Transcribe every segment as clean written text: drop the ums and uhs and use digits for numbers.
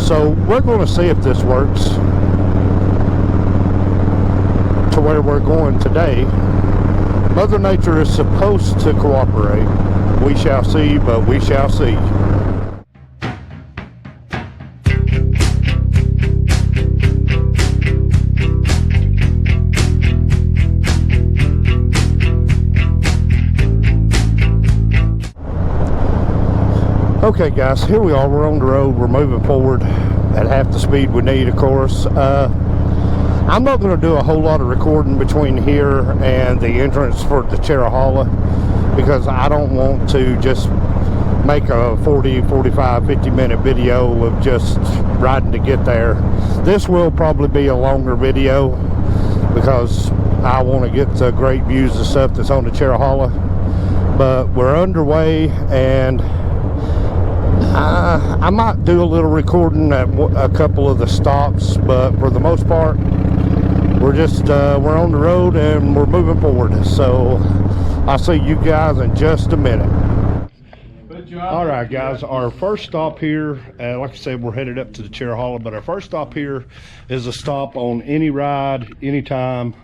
So we're going to see if this works to where we're going today. Mother Nature is supposed to cooperate. We shall see, but we shall see. Okay guys, here we are, we're on the road, we're moving forward at half the speed we need, of course. I'm not going to do a whole lot of recording between here and the entrance for the Cherohala, because I don't want to just make a 40, 45, 50 minute video of just riding to get there. This will probably be a longer video because I want to get the great views of stuff that's on the Cherohala. But we're underway, and I might do a little recording at a couple of the stops, but for the most part, we're on the road and we're moving forward. So I'll see you guys in just a minute. All right, guys, our first stop here, like I said, we're headed up to the Cherohala, but our first stop here is a stop on any ride, anytime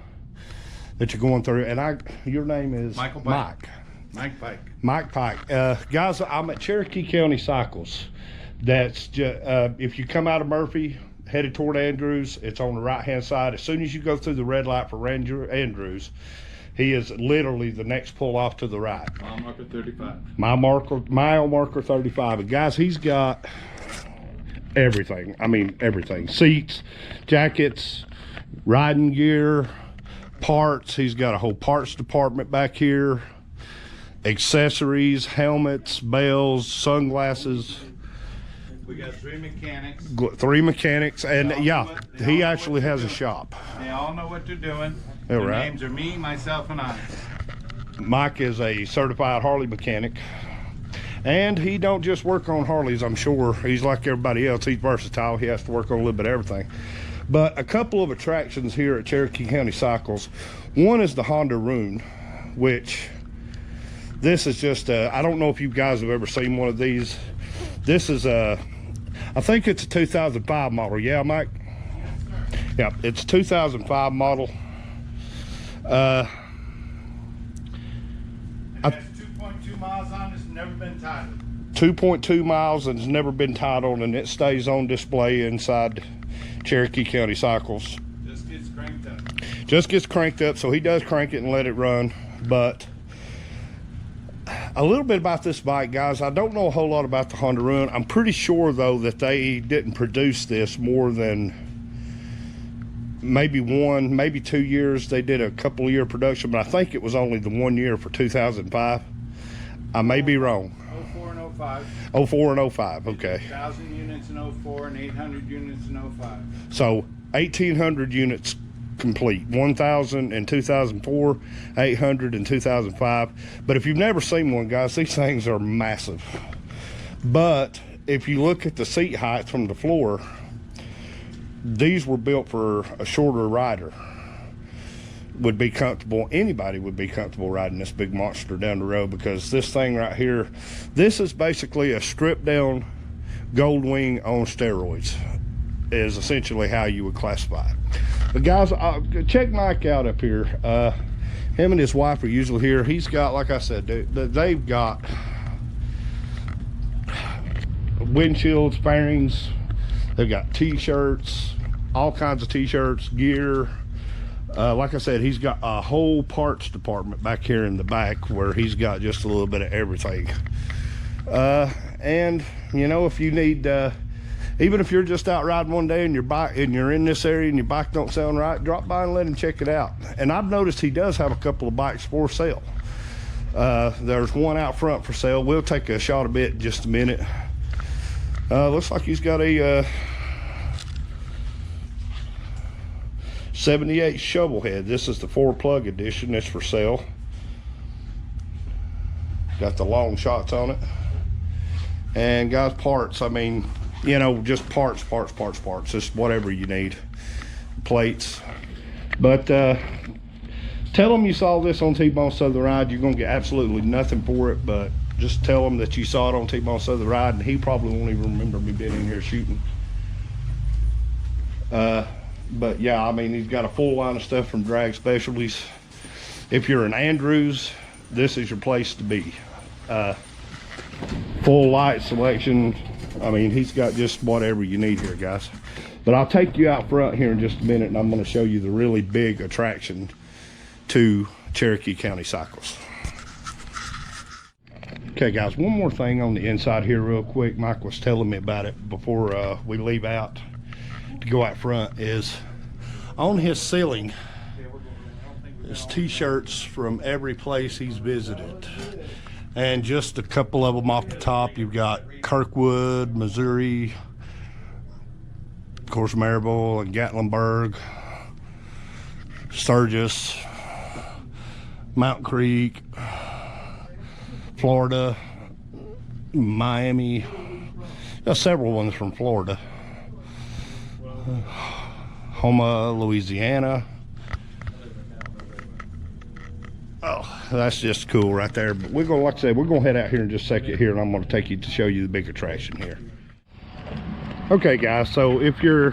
that you're going through. And your name is Michael Mike. Mike Pike. Mike Pike. Guys, I'm at Cherokee County Cycles. That's just, if you come out of Murphy, headed toward Andrews, it's on the right-hand side. As soon as you go through the red light for Andrews, he is literally the next pull off to the right. Mile marker 35. Mile marker 35. And guys, he's got everything. I mean, everything. Seats, jackets, riding gear, parts. He's got a whole parts department back here. Accessories, helmets, bells, sunglasses. We got 3 mechanics. 3 mechanics, and yeah, he actually has a shop. They all know what they're doing. All Their right. names are me, myself, and I. Mike is a certified Harley mechanic, and he don't just work on Harleys. I'm sure he's like everybody else. He's versatile. He has to work on a little bit of everything. But a couple of attractions here at Cherokee County Cycles. One is the Honda Rune, which this is just I don't know if you guys have ever seen one of these. This is I think it's a 2005 model. Yeah, Mike? Yeah, it's a 2005 model. It has 2.2 miles on it. It's never been titled. 2.2 miles and it's never been titled, and it stays on display inside Cherokee County Cycles. Just gets cranked up. Just gets cranked up, so he does crank it and let it run. But a little bit about this bike, guys. I don't know a whole lot about the Honda Run. I'm pretty sure though that they didn't produce this more than maybe 1, maybe 2 years. They did a couple of year production, but I think it was only the 1 year for 2005. I may be wrong. 04 and 05. 04 and 05, okay. 1,000 units in 04 and 800 units in 05. So 1,800 units complete. 1,000 in 2004, 800 in 2005. But if you've never seen one, guys, these things are massive. But if you look at the seat height from the floor, these were built for a shorter rider. Would be comfortable. Anybody would be comfortable riding this big monster down the road, because this thing right here, this is basically a stripped down Gold Wing on steroids, is essentially how you would classify it. But guys, check Mike out up here. Him and his wife are usually here. He's got, like I said, they've got windshields, fairings. They've got t-shirts, all kinds of t-shirts, gear. Like I said, he's got a whole parts department back here in the back where he's got just a little bit of everything. And you know, if you need even if you're just out riding one day and you're in this area and your bike don't sound right, drop by and let him check it out. And I've noticed he does have a couple of bikes for sale. There's one out front for sale. We'll take a shot of it in just a minute. Looks like he's got a 78 Shovelhead. This is the 4-plug edition. It's for sale. Got the long shots on it. And guys, parts, I mean, you know, just parts, just whatever you need. Plates. But tell them you saw this on T-Bone Southern Ride. You're gonna get absolutely nothing for it, but just tell them that you saw it on T-Bone Southern Ride, and he probably won't even remember me being in here shooting. But yeah, I mean, he's got a full line of stuff from Drag Specialties. If you're an Andrews, this is your place to be. Full light selection. I mean, he's got just whatever you need here, guys. But I'll take you out front here in just a minute, and I'm going to show you the really big attraction to Cherokee County Cycles. Okay, guys, one more thing on the inside here real quick. Mike was telling me about it before we leave out to go out front. Is on his ceiling is t-shirts from every place he's visited, and just a couple of them off the top. You've got Kirkwood, Missouri, of course Maryville and Gatlinburg, Sturgis, Mount Creek, Florida, Miami. There's several ones from Florida. Houma, Louisiana. Oh, that's just cool right there. But we're gonna, like I said, we're gonna head out here in just a second here, and I'm gonna take you to show you the big attraction here. Okay, guys, so if you're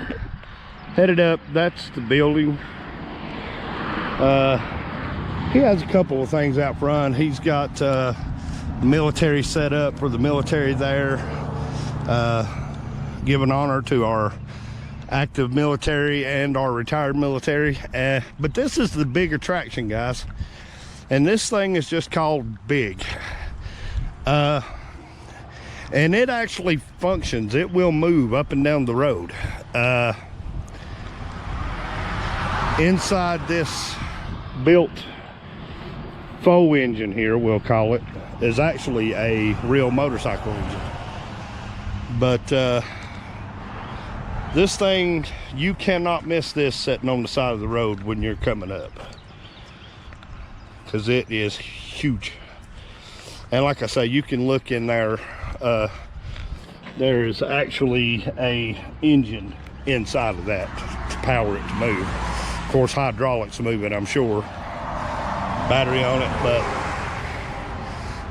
headed up, that's the building. He has a couple of things out front. He's got military set up for the military there, giving honor to our active military and our retired military. But this is the big attraction, guys, and this thing is just called Big. And it actually functions. It will move up and down the road. Inside this built faux engine here, we'll call it, is actually a real motorcycle engine. But this thing, you cannot miss this sitting on the side of the road when you're coming up, because it is huge. And like I say, you can look in there. There's actually a engine inside of that to power it to move. Of course, hydraulics moving, I'm sure. Battery on it, but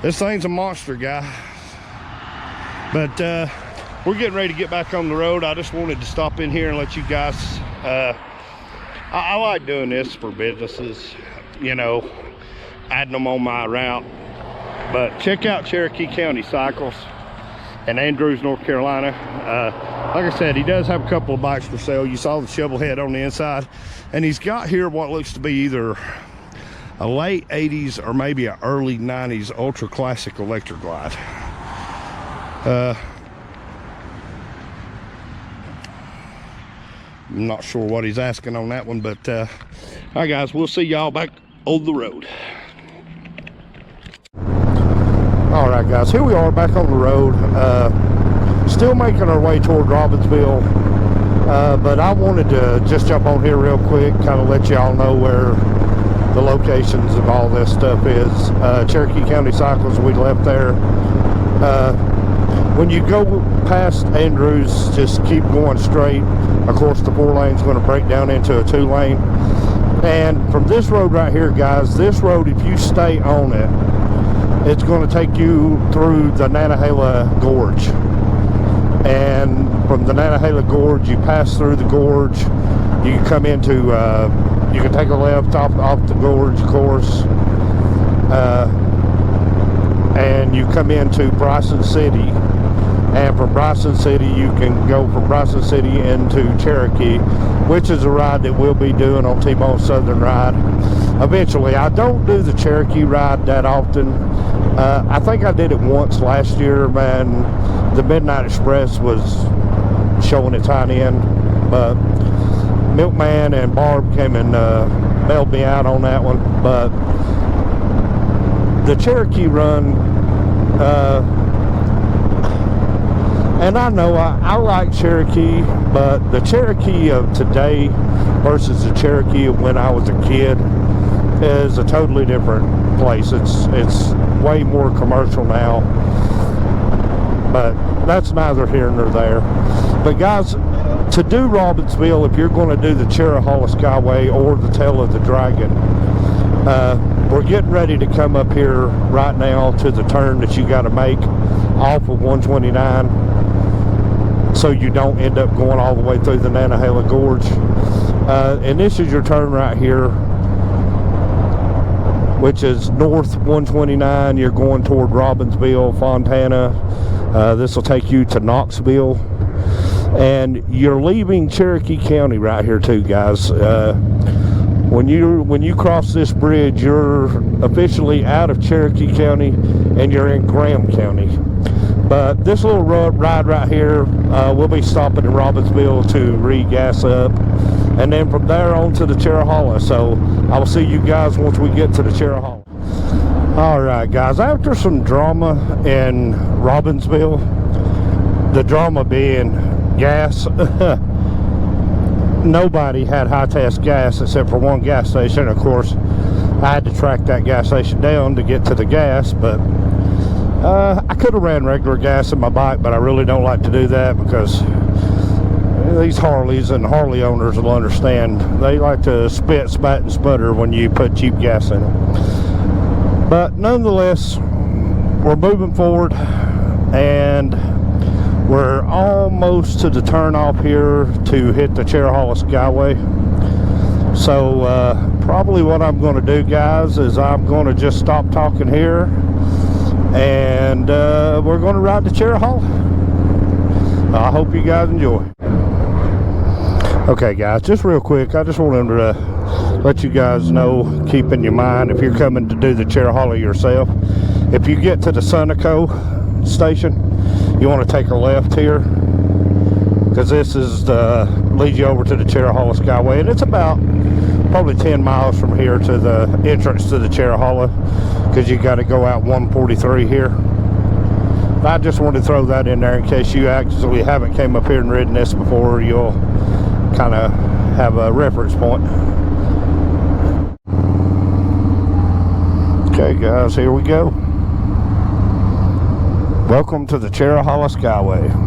this thing's a monster, guy. But we're getting ready to get back on the road. I just wanted to stop in here and let you guys, I like doing this for businesses, you know, adding them on my route. But check out Cherokee County Cycles in Andrews, North Carolina. Like I said, he does have a couple of bikes for sale. You saw the shovel head on the inside, and he's got here what looks to be either a late 80s or maybe an early 90s ultra classic electric glide. I'm not sure what he's asking on that one, but all right, guys, we'll see y'all back on the road. All right, guys, here we are back on the road, still making our way toward Robbinsville, but I wanted to just jump on here real quick, kind of let y'all know where the locations of all this stuff is. Cherokee County Cycles, we left there. When you go past Andrews, just keep going straight. Of course, the 4-lane's going to break down into a 2-lane. And from this road right here, guys, this road, if you stay on it, it's going to take you through the Nantahala Gorge. And from the Nantahala Gorge, you pass through the gorge, you can come into, you can take a left off the gorge, of course, and you come into Bryson City. And from Bryson City, you can go from Bryson City into Cherokee, which is a ride that we'll be doing on T-Bone Southern Ride eventually. I don't do the Cherokee ride that often. I think I did it once last year, man. The Midnight Express was showing its hind end, but Milkman and Barb came and bailed me out on that one. But the Cherokee run, and I know I like Cherokee, but the Cherokee of today versus the Cherokee of when I was a kid is a totally different place. It's way more commercial now, but that's neither here nor there. But guys, to do Robbinsville, if you're going to do the Cherohala Skyway or the Tail of the Dragon, we're getting ready to come up here right now to the turn that you got to make off of 129. So so you don't end up going all the way through the Nantahala Gorge. And this is your turn right here, which is north 129. You're going toward Robbinsville, Fontana. This will take you to Knoxville, and you're leaving Cherokee County right here too, guys. When you cross this bridge, you're officially out of Cherokee County and you're in Graham County. But this little ride right here, we'll be stopping in Robbinsville to re-gas up, and then from there on to the Cherohala. So I will see you guys once we get to the Cherohala. All right, guys, after some drama in Robbinsville, the drama being gas, nobody had high test gas except for one gas station. Of course, I had to track that gas station down to get to the gas, but I could have ran regular gas in my bike, but I really don't like to do that because these Harleys and Harley owners will understand. They like to spit, spat, and sputter when you put cheap gas in them. But nonetheless, we're moving forward, and we're almost to the turnoff here to hit the Cherohala Skyway. So probably what I'm going to do, guys, is I'm going to just stop talking here, and we're going to ride to Cherohala. I hope you guys enjoy. Okay, guys, just real quick, I just wanted to let you guys know, keep in your mind, if you're coming to do the Cherohala yourself, if you get to the Sunoco station, you want to take a left here, because this is leads you over to the Cherohala Skyway, and it's about probably 10 miles from here to the entrance to the Cherohala, because you got to go out 143 here. I just wanted to throw that in there in case you actually haven't came up here and ridden this before. You'll kind of have a reference point. Okay, guys, here we go. Welcome to the Cherohala Skyway.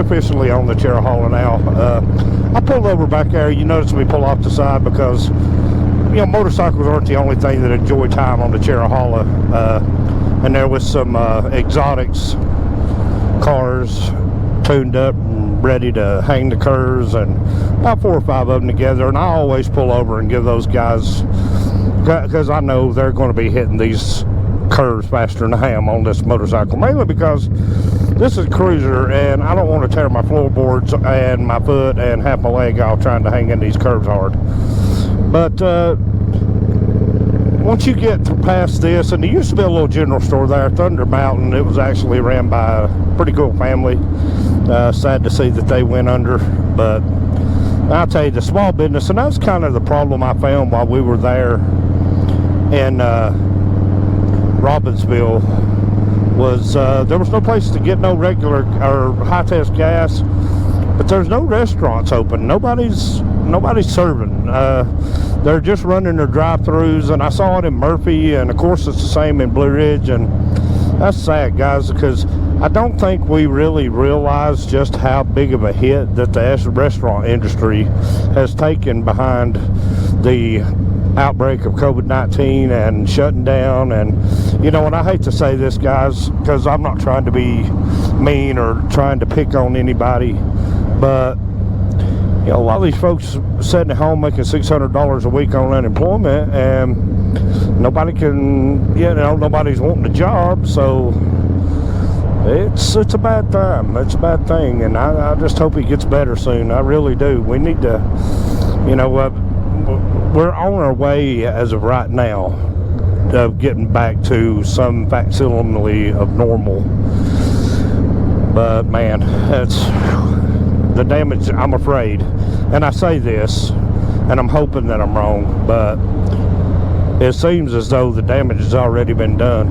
officially on the cherohala now. I pulled over back there. You notice me pull off the side because, you know, motorcycles aren't the only thing that enjoy time on the cherohala. And there was some exotics cars tuned up and ready to hang the curves, and about 4 or 5 of them together. And I always pull over and give those guys, because I know they're going to be hitting these curves faster than I am on this motorcycle, mainly because this is a cruiser and I don't want to tear my floorboards and my foot and half my leg off trying to hang in these curves hard. But once you get past this, and there used to be a little general store there, Thunder Mountain. It was actually ran by a pretty cool family. Sad to see that they went under, but I'll tell you, the small business, and that's kind of the problem I found while we were there in Robbinsville, was there was no place to get no regular or high test gas, but there's no restaurants open. Nobody's serving. They're just running their drive-throughs, and I saw it in Murphy, and of course it's the same in Blue Ridge, and that's sad, guys, because I don't think we really realize just how big of a hit that the restaurant industry has taken behind the outbreak of COVID-19 and shutting down. And, you know, and I hate to say this, guys, because I'm not trying to be mean or trying to pick on anybody, but, you know, a lot of these folks sitting at home making $600 a week on unemployment, and nobody can, you know, nobody's wanting a job, so it's a bad time. It's a bad thing, and I just hope it gets better soon. I really do. We need to, you know, we're on our way as of right now of getting back to some facsimile of normal, but man, that's the damage. I'm afraid, and I say this, and I'm hoping that I'm wrong, but it seems as though the damage has already been done.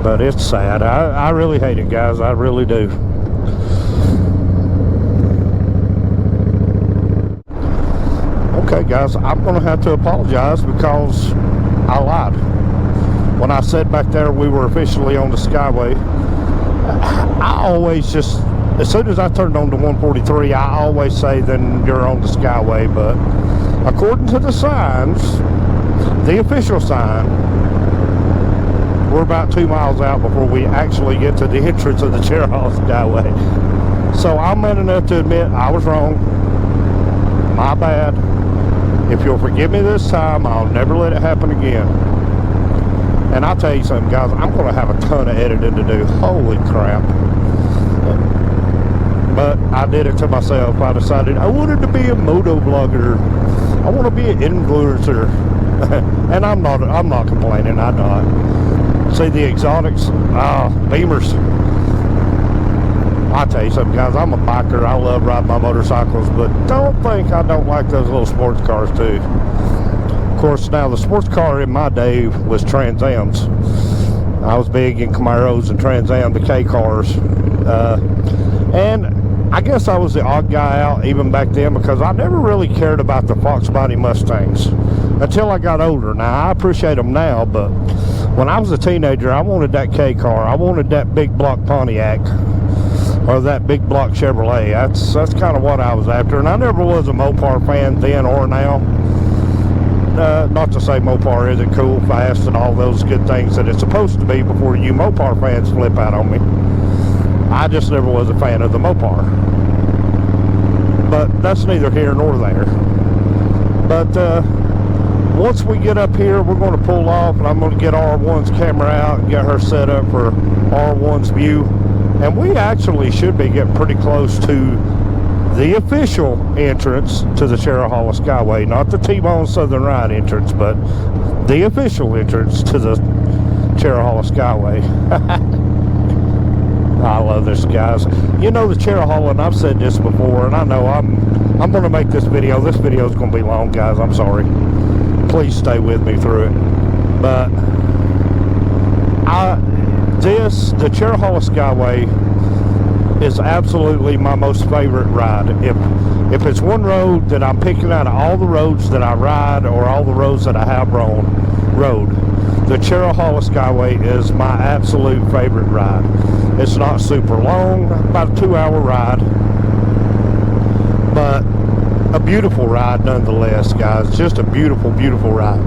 But it's sad. I really hate it, guys. I really do. Okay, guys, I'm going to have to apologize because I lied. When I said back there we were officially on the skyway, I always just, as soon as I turned on to 143, I always say, then you're on the skyway. But according to the signs, the official sign, we're about 2 miles out before we actually get to the entrance of the cherohala skyway. So I'm man enough to admit I was wrong. My bad. If you'll forgive me this time, I'll never let it happen again. And I'll tell you something, guys, I'm going to have a ton of editing to do. Holy crap. But I did it to myself. I decided I wanted to be a moto vlogger. I want to be an influencer. And I'm not complaining. I'm not. See the exotics? Beamers. I'll tell you something, guys, I'm a biker. I love riding my motorcycles, but don't think I don't like those little sports cars too. Of course, now the sports car in my day was Trans Ams. I was big in Camaros and Trans Am, the K cars. And I guess I was the odd guy out even back then because I never really cared about the Fox body Mustangs until I got older. Now, I appreciate them now, but when I was a teenager, I wanted that K car. I wanted that big block Pontiac or that big block Chevrolet. That's kind of what I was after. And I never was a Mopar fan then or now. Not to say Mopar isn't cool, fast, and all those good things that it's supposed to be before you Mopar fans flip out on me. I just never was a fan of the Mopar. But that's neither here nor there. But once we get up here, we're going to pull off, and I'm going to get R1's camera out and get her set up for R1's view. And we actually should be getting pretty close to the official entrance to the Cherohala Skyway, not the T-Bone Southern Ride entrance, but the official entrance to the Cherohala Skyway. I love this, guys. You know, the Cherohala, and I've said this before, and I know I'm going to make this video. This video is going to be long, guys. I'm sorry. Please stay with me through it. But the Cherohala Skyway is absolutely my most favorite ride. If it's one road that I'm picking out of all the roads that I ride or all the roads that I have rode, the cherohala skyway is my absolute favorite ride. It's not super long, about a 2-hour ride, but a beautiful ride nonetheless, guys. Just a beautiful, beautiful ride.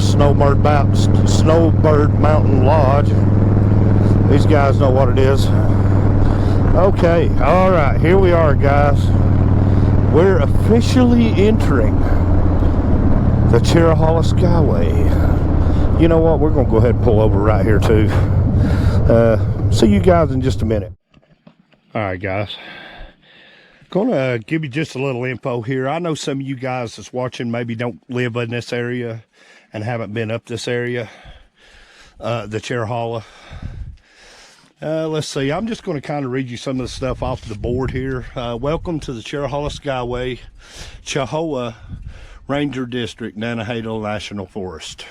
Snowbird Mountain Lodge. These guys know what it is. Okay, all right, here we are, guys. We're officially entering the cherohala skyway. You know what? We're gonna go ahead and pull over right here too. See you guys in just a minute. All right, guys. Gonna give you just a little info here. I know some of you guys that's watching maybe don't live in this area and haven't been up this area, the cherohala. Let's see, I'm just going to kind of read you some of the stuff off the board here. Welcome to the cherohala skyway, Cherohala Ranger District, Nantahala National Forest.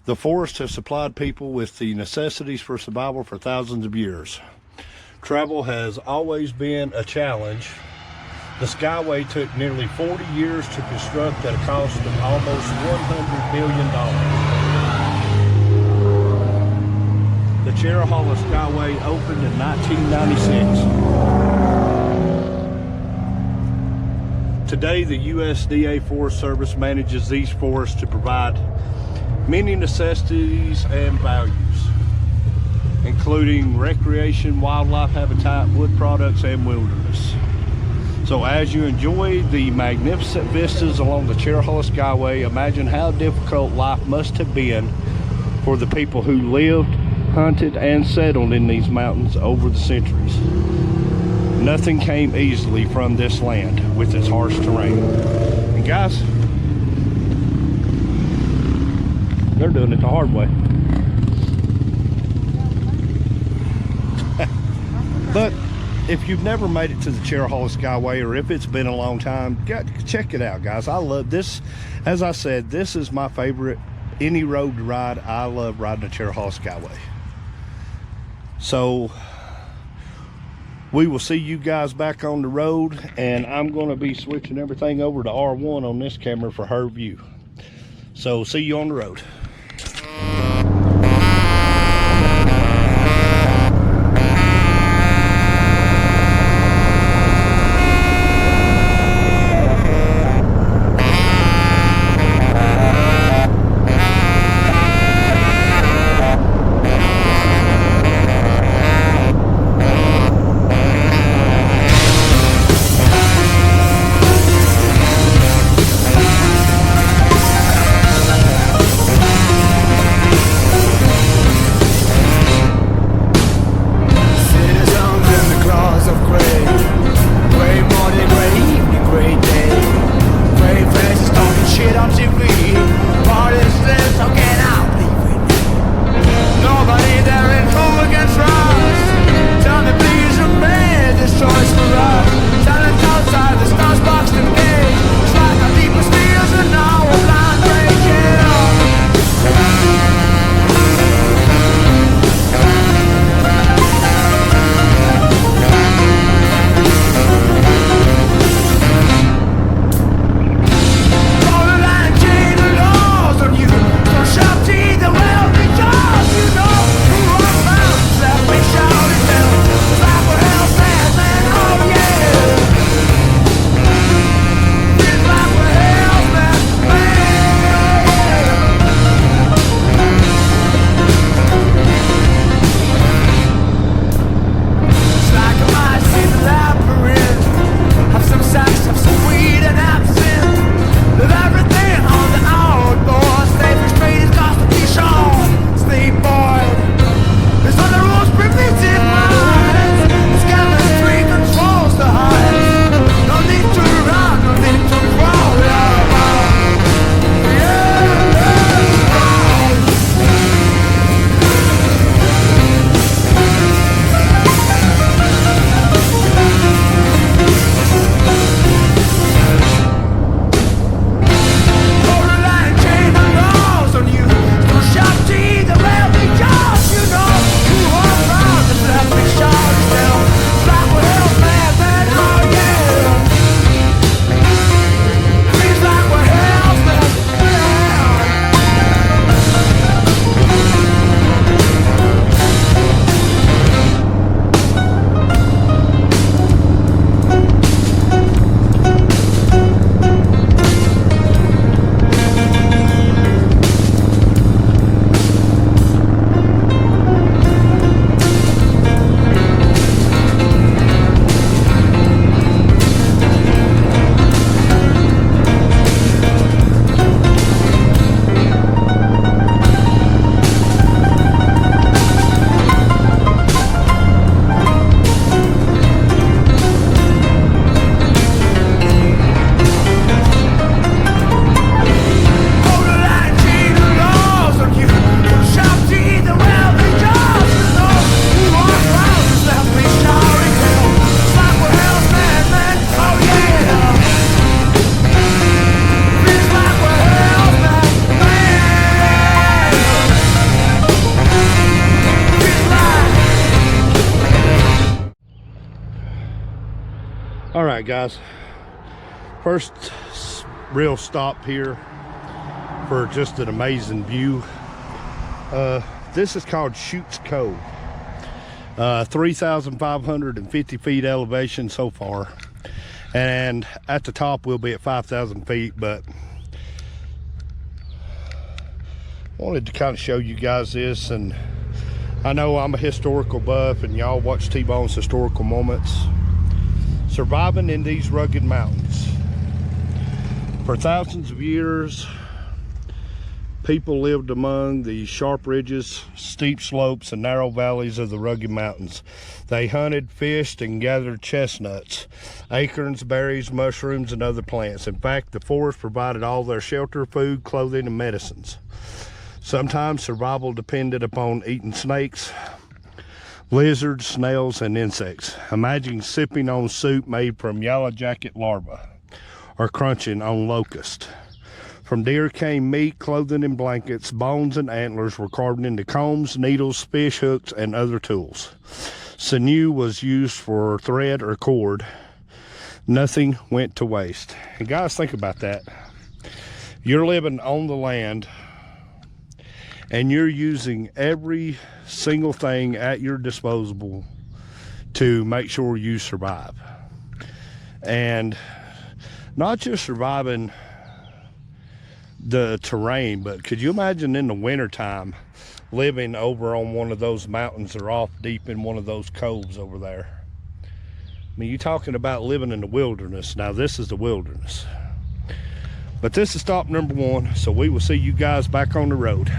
The forest has supplied people with the necessities for survival for thousands of years. Travel has always been a challenge. The skyway took nearly 40 years to construct at a cost of almost $100 million. The cherohala skyway opened in 1996. Today, the USDA Forest Service manages these forests to provide many necessities and values, including recreation, wildlife habitat, wood products, and wilderness. So as you enjoy the magnificent vistas along the cherohala skyway, imagine how difficult life must have been for the people who lived, hunted, and settled in these mountains over the centuries. Nothing came easily from this land with its harsh terrain. And guys, they're doing it the hard way. But if you've never made it to the cherohala skyway, or if it's been a long time, check it out, guys. I love this. As I said, this is my favorite any road to ride. I love riding the cherohala skyway. So we will see you guys back on the road, and I'm going to be switching everything over to R1 on this camera for her view. So see you on the road. All right, guys. First real stop here for just an amazing view. This is called Chutes Cove. 3,550 feet elevation so far. And at the top we'll be at 5,000 feet, but I wanted to kind of show you guys this. And I know I'm a historical buff and y'all watch T-Bone's historical moments. Surviving in these rugged mountains. For thousands of years, people lived among the sharp ridges, steep slopes, and narrow valleys of the rugged mountains. They hunted, fished, and gathered chestnuts, acorns, berries, mushrooms, and other plants. In fact, the forest provided all their shelter, food, clothing, and medicines. Sometimes survival depended upon eating snakes, lizards, snails, and insects. Imagine sipping on soup made from yellow jacket larvae or crunching on locust. From deer came meat, clothing, and blankets. Bones and antlers were carved into combs, needles, fish hooks, and other tools. Sinew was used for thread or cord. Nothing went to waste. And guys, think about that. You're living on the land and you're using every single thing at your disposal to make sure you survive. And not just surviving the terrain, but could you imagine in the wintertime living over on one of those mountains or off deep in one of those coves over there? I mean, you're talking about living in the wilderness. Now this is the wilderness, but this is stop number 1, so we will see you guys back on the road.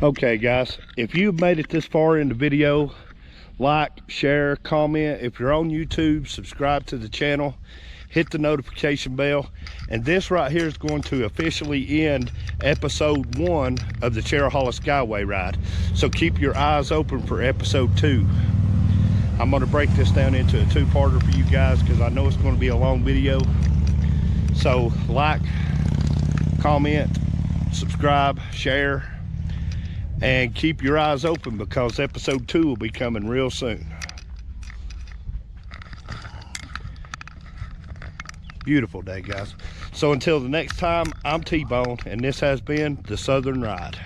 Okay guys, if you've made it this far in the video, like, share, comment. If you're on YouTube, subscribe to the channel, hit the notification bell. And this right here is going to officially end episode 1 of the Cherohala Skyway ride. So keep your eyes open for episode 2. I'm going to break this down into a 2-parter for you guys because I know it's going to be a long video. So like, comment, subscribe, share, and keep your eyes open because episode 2 will be coming real soon. Beautiful day, guys. So until the next time, I'm T-Bone, and this has been the Southern Ride.